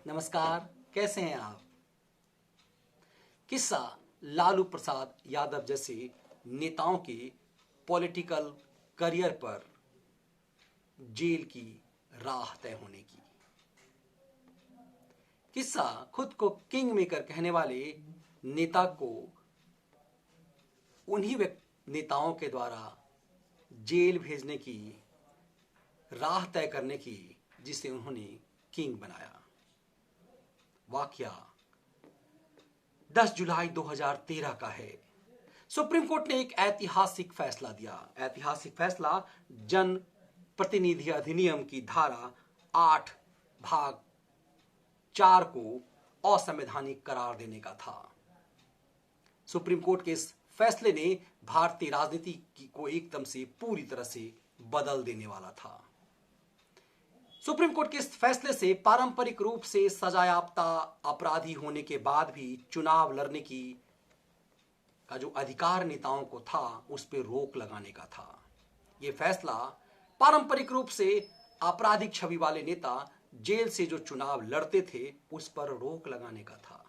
नमस्कार, कैसे हैं आप। किस्सा लालू प्रसाद यादव जैसे नेताओं के पॉलिटिकल करियर पर जेल की राह तय होने की। किस्सा खुद को किंग मेकर कहने वाले नेता को उन्हीं नेताओं के द्वारा जेल भेजने की राह तय करने की जिसे उन्होंने किंग बनाया। वाकया 10 जुलाई 2013 का है। सुप्रीम कोर्ट ने एक ऐतिहासिक फैसला दिया। ऐतिहासिक फैसला जन प्रतिनिधि अधिनियम की धारा 8 भाग 4 को असंवैधानिक करार देने का था। सुप्रीम कोर्ट के इस फैसले ने भारतीय राजनीति को एकदम से पूरी तरह से बदल देने वाला था। सुप्रीम कोर्ट के इस फैसले से पारंपरिक रूप से सजायाफ्ता अपराधी होने के बाद भी चुनाव लड़ने का जो अधिकार नेताओं को था उस पर रोक लगाने का था। यह फैसला पारंपरिक रूप से आपराधिक छवि वाले नेता जेल से जो चुनाव लड़ते थे उस पर रोक लगाने का था।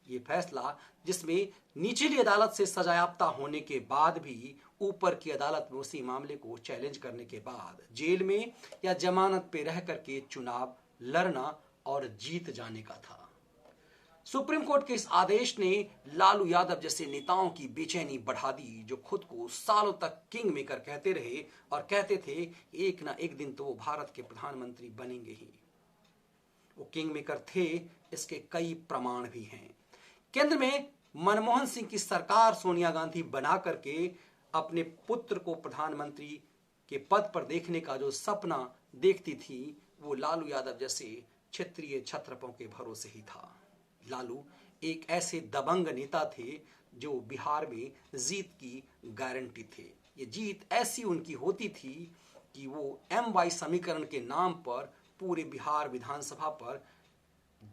ये फैसला जिसमें निचली अदालत से सजायाफ्ता होने के बाद भी ऊपर की अदालत में उसी मामले को चैलेंज करने के बाद जेल में या जमानत पे रह करके चुनाव लड़ना और जीत जाने का था। सुप्रीम कोर्ट के इस आदेश ने लालू यादव जैसे नेताओं की बेचैनी बढ़ा दी, जो खुद को सालों तक किंग मेकर कहते रहे और कहते थे एक ना एक दिन तो वो भारत के प्रधानमंत्री बनेंगे ही। वो किंग मेकर थे, इसके कई प्रमाण भी हैं। केंद्र में मनमोहन सिंह की सरकार सोनिया गांधी बना करके अपने पुत्र को प्रधानमंत्री के पद पर देखने का जो सपना देखती थी वो लालू यादव जैसे क्षेत्रीय छत्रपों के भरोसे ही था। लालू एक ऐसे दबंग नेता थे जो बिहार में जीत की गारंटी थे। ये जीत ऐसी उनकी होती थी कि वो MY समीकरण के नाम पर पूरे बिहार विधानसभा पर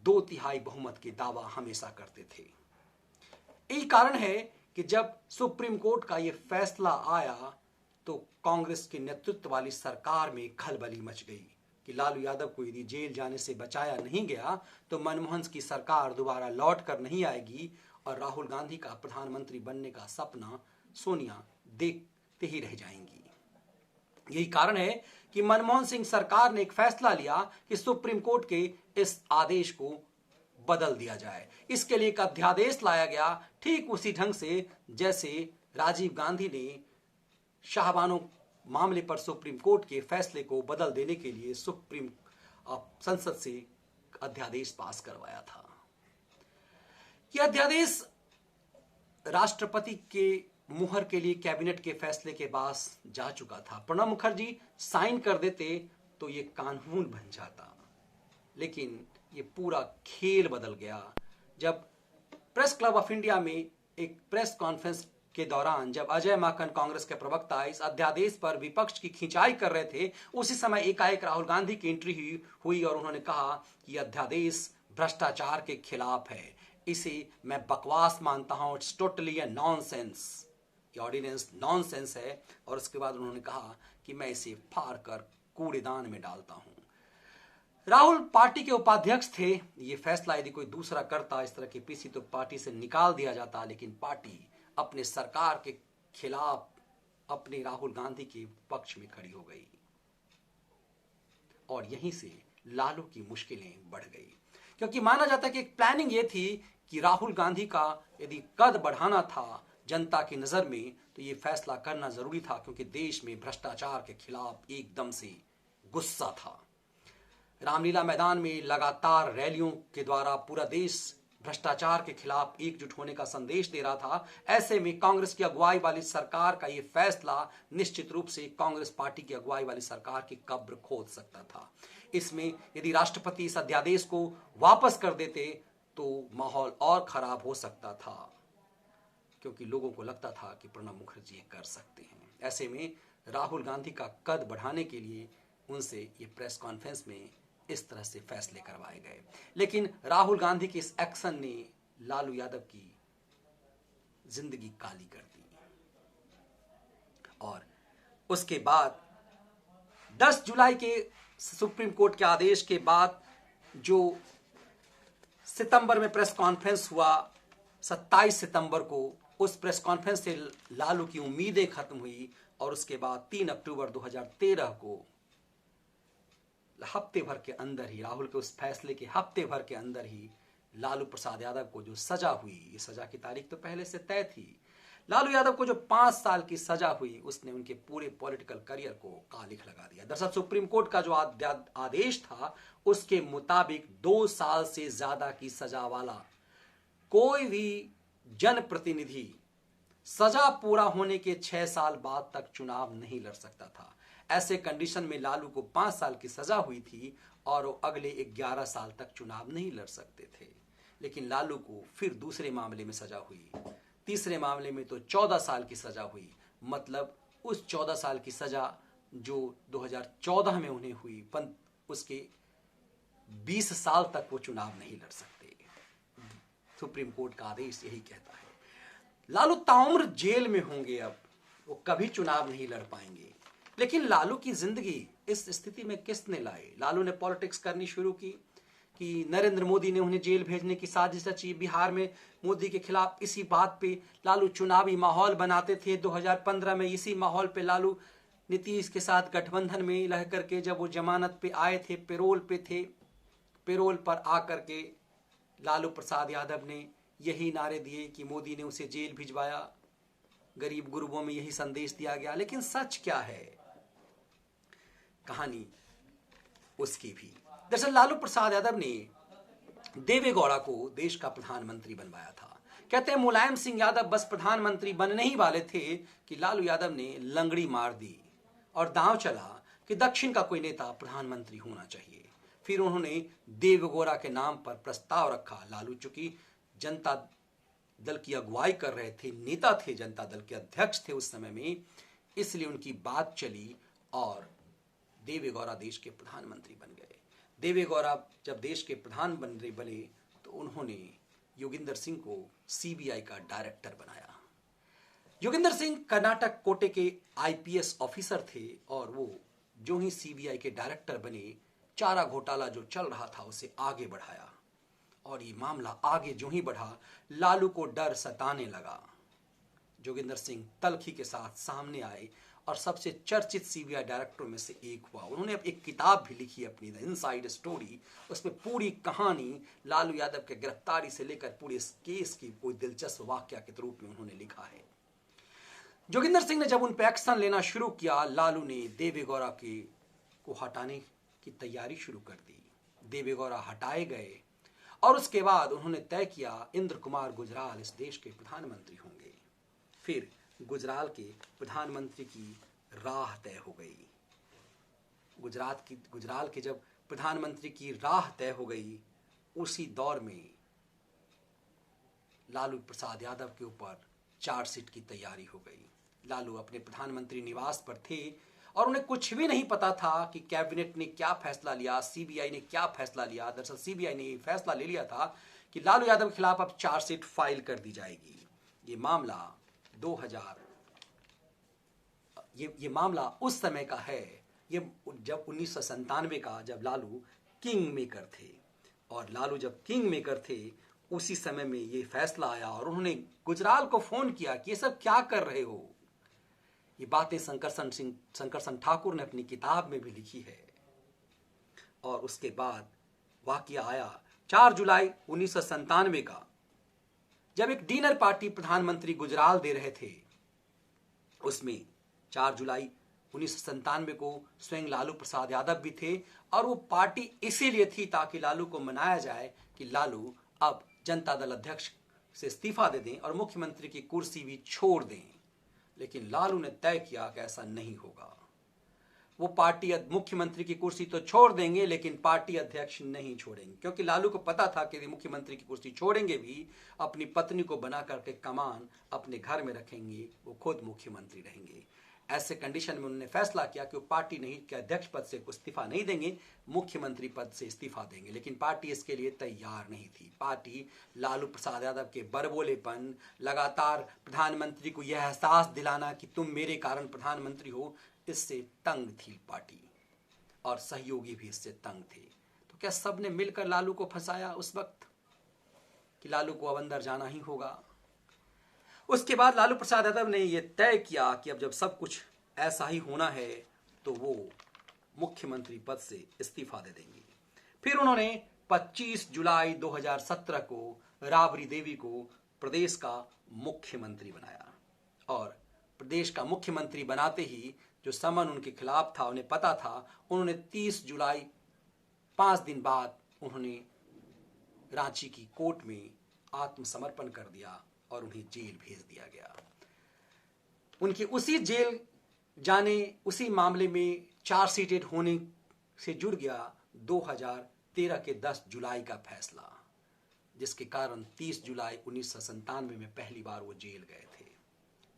2/3 बहुमत के दावा हमेशा करते थे। यही कारण है कि जब सुप्रीम कोर्ट का यह फैसला आया तो कांग्रेस के नेतृत्व वाली सरकार में खलबली मच गई कि लालू यादव को यदि जेल जाने से बचाया नहीं गया तो मनमोहन की सरकार दोबारा लौट कर नहीं आएगी और राहुल गांधी का प्रधानमंत्री बनने का सपना सोनिया देखते ही रह जाएंगी। यही कारण है कि मनमोहन सिंह सरकार ने एक फैसला लिया कि सुप्रीम कोर्ट के इस आदेश को बदल दिया जाए। इसके लिए एक अध्यादेश लाया गया, ठीक उसी ढंग से जैसे राजीव गांधी ने शाहबानो मामले पर सुप्रीम कोर्ट के फैसले को बदल देने के लिए सुप्रीम संसद से अध्यादेश पास करवाया था। यह अध्यादेश राष्ट्रपति के मुहर के लिए कैबिनेट के फैसले के पास जा चुका था। प्रणब मुखर्जी साइन कर देते तो यह कानून बन जाता, लेकिन ये पूरा खेल बदल गया जब प्रेस क्लब ऑफ इंडिया में एक प्रेस कॉन्फ्रेंस के दौरान जब अजय माकन कांग्रेस के प्रवक्ता इस अध्यादेश पर विपक्ष की खिंचाई कर रहे थे, उसी समय एकाएक राहुल गांधी की एंट्री हुई और उन्होंने कहा कि अध्यादेश भ्रष्टाचार के खिलाफ है, इसे मैं बकवास मानता हूं, इट्स टोटली अ नॉनसेंस, ये ऑर्डिनेंस नॉनसेंस है। और उसके बाद उन्होंने कहा कि मैं इसे फाड़ कर कूड़ेदान में डालता हूं। राहुल पार्टी के उपाध्यक्ष थे। ये फैसला यदि कोई दूसरा करता इस तरह की पीसी तो पार्टी से निकाल दिया जाता, लेकिन पार्टी अपने सरकार के खिलाफ अपने राहुल गांधी के पक्ष में खड़ी हो गई और यहीं से लालू की मुश्किलें बढ़ गई, क्योंकि माना जाता है कि एक प्लानिंग ये थी कि राहुल गांधी का यदि कद बढ़ाना था जनता की नजर में तो ये फैसला करना जरूरी था, क्योंकि देश में भ्रष्टाचार के खिलाफ एकदम से गुस्सा था। रामलीला मैदान में लगातार रैलियों के द्वारा पूरा देश भ्रष्टाचार के खिलाफ एकजुट होने का संदेश दे रहा था। ऐसे में कांग्रेस की अगुवाई वाली सरकार का यह फैसला निश्चित रूप से कांग्रेस पार्टी की अगुवाई वाली सरकार की कब्र खोद सकता था। इसमें यदि राष्ट्रपति इस अध्यादेश को वापस कर देते तो माहौल और खराब हो सकता था, क्योंकि लोगों को लगता था कि प्रणब मुखर्जी कर सकते हैं। ऐसे में राहुल गांधी का कद बढ़ाने के लिए उनसे ये प्रेस कॉन्फ्रेंस में इस तरह से फैसले करवाए गए, लेकिन राहुल गांधी के इस एक्शन ने लालू यादव की जिंदगी काली कर दी। और उसके बाद 10 जुलाई के सुप्रीम कोर्ट के आदेश के बाद जो सितंबर में प्रेस कॉन्फ्रेंस हुआ 27 सितंबर को। उस प्रेस कॉन्फ्रेंस से लालू की उम्मीदें खत्म हुई और उसके बाद 3 अक्टूबर 2013 को हफ्ते भर के अंदर ही, राहुल के उस फैसले के हफ्ते भर के अंदर ही लालू प्रसाद यादव को जो सजा हुई, ये सजा की तारीख तो पहले से तय थी, लालू यादव को जो 5 साल की सजा हुई उसने उनके पूरे पॉलिटिकल करियर को कालिख लगा दिया। दरअसल सुप्रीम कोर्ट का जो आदेश था उसके मुताबिक 2 साल से ज्यादा की सजा वाला कोई भी जनप्रतिनिधि सजा पूरा होने के 6 साल बाद तक चुनाव नहीं लड़ सकता था। ऐसे कंडीशन में लालू को 5 साल की सजा हुई थी और वो अगले 11 साल तक चुनाव नहीं लड़ सकते थे। लेकिन लालू को फिर दूसरे मामले में सजा हुई, तीसरे मामले में तो 14 साल की सजा हुई। मतलब उस 14 साल की सजा जो 2014 में उन्हें हुई, उसके 20 साल तक वो चुनाव नहीं लड़ सकते। सुप्रीम कोर्ट का आदेश यही कहता है। लालू ताउम्र जेल में होंगे, अब वो कभी चुनाव नहीं लड़ पाएंगे। लेकिन लालू की जिंदगी इस स्थिति में किसने लाई? लालू ने पॉलिटिक्स करनी शुरू की कि नरेंद्र मोदी ने उन्हें जेल भेजने की साजिश रची। बिहार में मोदी के खिलाफ इसी बात पे लालू चुनावी माहौल बनाते थे। 2015 में इसी माहौल पे लालू नीतीश के साथ गठबंधन में रह करके जब वो जमानत पे आए थे, पेरोल पे थे, पेरोल पर आकर के लालू प्रसाद यादव ने यही नारे दिए कि मोदी ने उसे जेल भिजवाया, गरीब गुरबों में यही संदेश दिया गया। लेकिन सच क्या है, कहानी उसकी भी। दरअसल लालू प्रसाद यादव ने देवेगौड़ा को देश का प्रधानमंत्री बनवाया था। कहते हैं मुलायम सिंह यादव बस प्रधानमंत्री बनने ही वाले थे कि लालू यादव ने लंगड़ी मार दी और दांव चला कि दक्षिण का कोई नेता प्रधानमंत्री होना चाहिए। फिर उन्होंने देवेगौड़ा के नाम पर प्रस्ताव रखा। लालू चूंकि जनता दल की अगुवाई कर रहे थे, नेता थे, जनता दल के अध्यक्ष थे उस समय में, इसलिए उनकी बात चली और देवेगौड़ा देश के प्रधानमंत्री बन गए। देवेगौड़ा जब देश के प्रधानमंत्री बने तो उन्होंने योगिंदर सिंह को सीबीआई का डायरेक्टर बनाया। योगिंदर सिंह कर्नाटक कोटे के आईपीएस ऑफिसर थे और वो जो ही सीबीआई के डायरेक्टर बने, चारा घोटाला जो चल रहा था उसे आगे बढ़ाया और ये मामला आगे जो ही बढ़ा, लालू को डर सताने लगा। जोगिंदर सिंह तलखी के साथ सामने आए और सबसे चर्चित सीबीआई डायरेक्टरों में से एक हुआ। उन्होंने अब एक किताब भी लिखी अपनी, द इनसाइड स्टोरी। उसमें पूरी कहानी लालू यादव के गिरफ्तारी से लेकर पूरे इस केस की कोई दिलचस्प वाकया के रूप में उन्होंने लिखा है। जोगिंदर सिंह ने जब उन पर एक्शन लेना शुरू किया, लालू ने देवेगौड़ा को हटाने की तैयारी शुरू कर दी। देवेगौड़ा हटाए गए और उसके बाद उन्होंने तय किया इंद्र कुमार गुजराल इस देश के प्रधानमंत्री होंगे। फिर गुजराल के प्रधानमंत्री की राह तय हो गई। गुजराल के जब प्रधानमंत्री की राह तय हो गई, उसी दौर में लालू प्रसाद यादव के ऊपर चार्जशीट की तैयारी हो गई। लालू अपने प्रधानमंत्री निवास पर थे और उन्हें कुछ भी नहीं पता था कि कैबिनेट ने क्या फैसला लिया, सीबीआई ने क्या फैसला लिया। दरअसल सीबीआई ने फैसला ले लिया था कि लालू यादव के खिलाफ अब चार्जशीट फाइल कर दी जाएगी। ये मामला उस समय का है, ये जब 1997 का, जब लालू किंग मेकर थे। और लालू जब किंग मेकर थे उसी समय में ये फैसला आया और उन्होंने गुजराल को फोन किया कि ये सब क्या कर रहे हो। ये बातें शंकरसन ठाकुर ने अपनी किताब में भी लिखी है। और उसके बाद वाकया आया 4 जुलाई 1997 का, जब एक डिनर पार्टी प्रधानमंत्री गुजराल दे रहे थे। उसमें 4 जुलाई 1997 को स्वयं लालू प्रसाद यादव भी थे और वो पार्टी इसीलिए थी ताकि लालू को मनाया जाए कि लालू अब जनता दल अध्यक्ष से इस्तीफा दे दें और मुख्यमंत्री की कुर्सी भी छोड़ दें। लेकिन लालू ने तय किया कि ऐसा नहीं होगा। वो पार्टी मुख्यमंत्री की कुर्सी तो छोड़ देंगे लेकिन पार्टी अध्यक्ष नहीं छोड़ेंगे, क्योंकि लालू को पता था कि मुख्यमंत्री की कुर्सी छोड़ेंगे भी, अपनी पत्नी को बना करके कमान अपने घर में रखेंगे, वो खुद मुख्यमंत्री रहेंगे। ऐसे कंडीशन में उन्होंने फैसला किया कि वो पार्टी नहीं के अध्यक्ष पद से इस्तीफा नहीं देंगे, मुख्यमंत्री पद से इस्तीफा देंगे। लेकिन पार्टी इसके लिए तैयार नहीं थी। पार्टी लालू प्रसाद यादव के बरबोलेपन, लगातार प्रधानमंत्री को यह एहसास दिलाना कि तुम मेरे कारण प्रधानमंत्री हो, इससे तंग थी पार्टी और सहयोगी भी इससे तंग थे। तो क्या सबने मिलकर लालू को फंसाया उस वक्त? कि लालू को अब अंदर जाना ही होगा। उसके बाद लालू प्रसाद यादव ने यह तय किया कि अब जब सब कुछ ऐसा ही होना है तो वो मुख्यमंत्री पद से इस्तीफा दे देंगे। फिर उन्होंने 25 जुलाई 2017 को राबड़ी देवी को प्रदेश का मुख्यमंत्री बनाया और प्रदेश का मुख्यमंत्री बनाते ही जो समन उनके खिलाफ था, उन्हें पता था, उन्होंने 30 जुलाई 5 दिन बाद उन्होंने रांची की कोर्ट में आत्मसमर्पण कर दिया और उन्हें जेल भेज दिया गया। उनके उसी जेल जाने, उसी मामले में चार्जशीटेड होने से जुड़ गया 2013 के 10 जुलाई का फैसला, जिसके कारण 30 जुलाई 1997 में पहली बार वो जेल गए थे।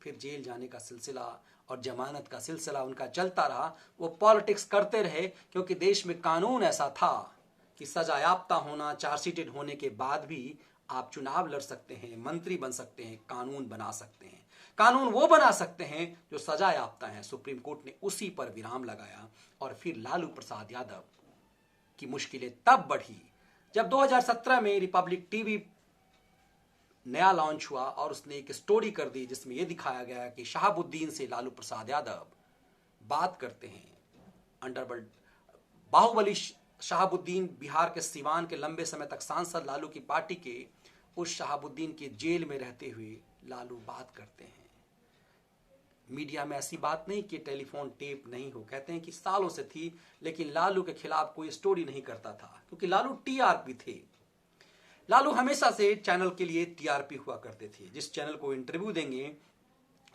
फिर जेल जाने का सिलसिला और जमानत का सिलसिला उनका चलता रहा। वो पॉलिटिक्स करते रहे क्योंकि देश में कानून ऐसा था कि सजायाफ्ता होना, चार्जशीटेड होने के बाद भी आप चुनाव लड़ सकते हैं, मंत्री बन सकते हैं, कानून बना सकते हैं। कानून वो बना सकते हैं जो सजायाफ्ता हैं। सुप्रीम कोर्ट ने उसी पर विराम लगाया और फिर लालू प्रसाद यादव की मुश्किलें तब बढ़ी जब 2017 में रिपब्लिक टीवी नया लॉन्च हुआ और उसने एक स्टोरी कर दी जिसमें यह दिखाया गया कि शहाबुद्दीन से लालू प्रसाद यादव बात करते हैं। अंडरवर्ल्ड बाहुबली शहाबुद्दीन बिहार के सिवान के लंबे समय तक सांसद लालू की पार्टी के, उस शहाबुद्दीन के जेल में रहते हुए लालू बात करते हैं। मीडिया में ऐसी बात नहीं कि टेलीफोन टेप नहीं हो, कहते हैं कि सालों से थी, लेकिन लालू के खिलाफ कोई स्टोरी नहीं करता था क्योंकि लालू टीआरपी थे। लालू हमेशा से चैनल के लिए टीआरपी हुआ करते थे। जिस चैनल को इंटरव्यू देंगे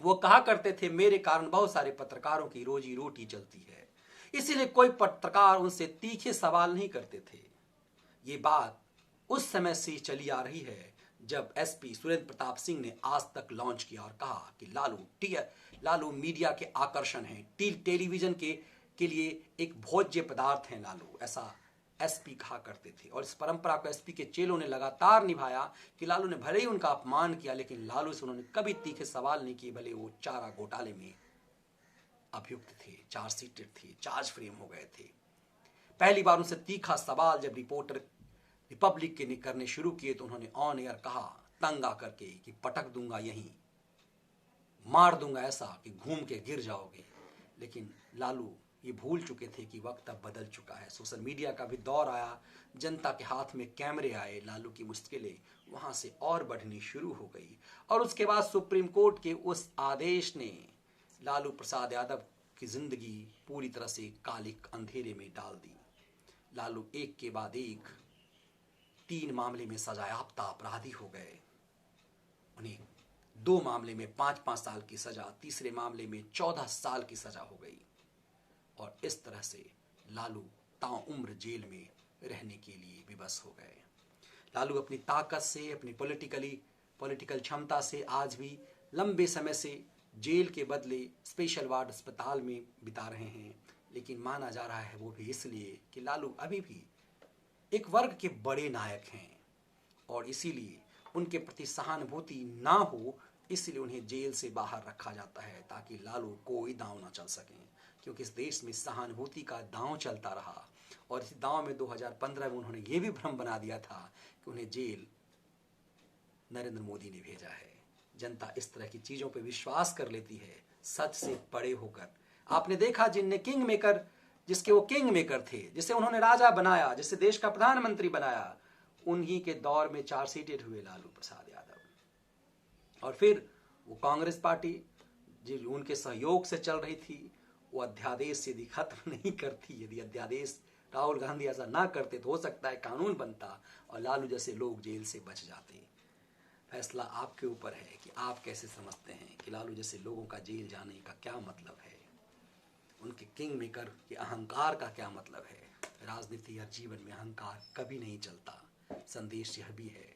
वो कहा करते थे मेरे कारण बहुत सारे पत्रकारों की रोजी रोटी चलती है, इसीलिए कोई पत्रकार उनसे तीखे सवाल नहीं करते थे। ये बात उस समय से चली आ रही है जब एसपी सुरेंद्र प्रताप सिंह ने आज तक लॉन्च किया और कहा कि लालू मीडिया के आकर्षण हैं, टेलीविजन के लिए एक भोज्य पदार्थ हैं लालू, ऐसा एसपी कहा करते थे। और इस परंपरा को एसपी के चेलों ने लगातार निभाया कि लालू ने भले ही उनका अपमान किया लेकिन लालू से उन्होंने कभी तीखे सवाल नहीं किए, भले वो चारा घोटाले में अभियुक्त थे, चार्जशीटेड थे, चार्ज फ्रेम हो गए थे। पहली बार उनसे तीखा सवाल जब रिपोर्टर रिपब्लिक के ने करने शुरू किए तो उन्होंने ऑन एयर कहा तंग आकर के कि पटक दूंगा, यहीं मार दूंगा ऐसा कि घूम के गिर जाओगे। लेकिन लालू ये भूल चुके थे कि वक्त अब बदल चुका है। सोशल मीडिया का भी दौर आया, जनता के हाथ में कैमरे आए, लालू की मुश्किलें वहां से और बढ़नी शुरू हो गई। और उसके बाद सुप्रीम कोर्ट के उस आदेश ने लालू प्रसाद यादव की जिंदगी पूरी तरह से कालिक अंधेरे में डाल दी। लालू एक के बाद एक 3 मामले में सजायाफ्ता अपराधी हो गए। उन्हें 2 मामले में 5-5 साल की सजा, तीसरे मामले में 14 साल की सजा हो गई। और इस तरह से लालू ताउम्र जेल में रहने के लिए विवश हो गए। लालू अपनी ताकत से, अपनी पॉलिटिकल क्षमता से आज भी लंबे समय से जेल के बदले स्पेशल वार्ड अस्पताल में बिता रहे हैं। लेकिन माना जा रहा है वो भी इसलिए कि लालू अभी भी एक वर्ग के बड़े नायक हैं और इसीलिए उनके प्रति सहानुभूति ना हो, इसलिए उन्हें जेल से बाहर रखा जाता है ताकि लालू कोई दांव ना चल सके। क्योंकि इस देश में सहानुभूति का दांव चलता रहा और इस दांव में 2015 में उन्होंने ये भी भ्रम बना दिया था कि उन्हें जेल नरेंद्र मोदी ने भेजा है। जनता इस तरह की चीजों पर विश्वास कर लेती है सच से परे होकर। आपने देखा जिसके वो किंग मेकर थे, जिसे उन्होंने राजा बनाया, जिसे देश का प्रधानमंत्री बनाया, उन्हीं के दौर में चार्जशीटेड हुए लालू प्रसाद यादव। और फिर वो कांग्रेस पार्टी जो उनके सहयोग से चल रही थी, वो अध्यादेश यदि खत्म नहीं करती, यदि अध्यादेश राहुल गांधी ऐसा ना करते तो हो सकता है कानून बनता और लालू जैसे लोग जेल से बच जाते। फैसला आपके ऊपर है कि आप कैसे समझते हैं कि लालू जैसे लोगों का जेल जाने का क्या मतलब है, उनके किंग मेकर के अहंकार का क्या मतलब है। राजनीति या जीवन में अहंकार कभी नहीं चलता। संदेश यह भी है,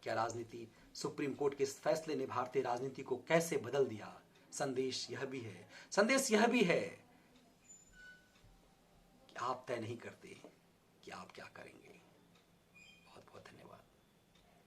क्या राजनीति सुप्रीम कोर्ट के इस फैसले ने भारतीय राजनीति को कैसे बदल दिया। संदेश यह भी है कि आप तय नहीं करते कि आप क्या करेंगे।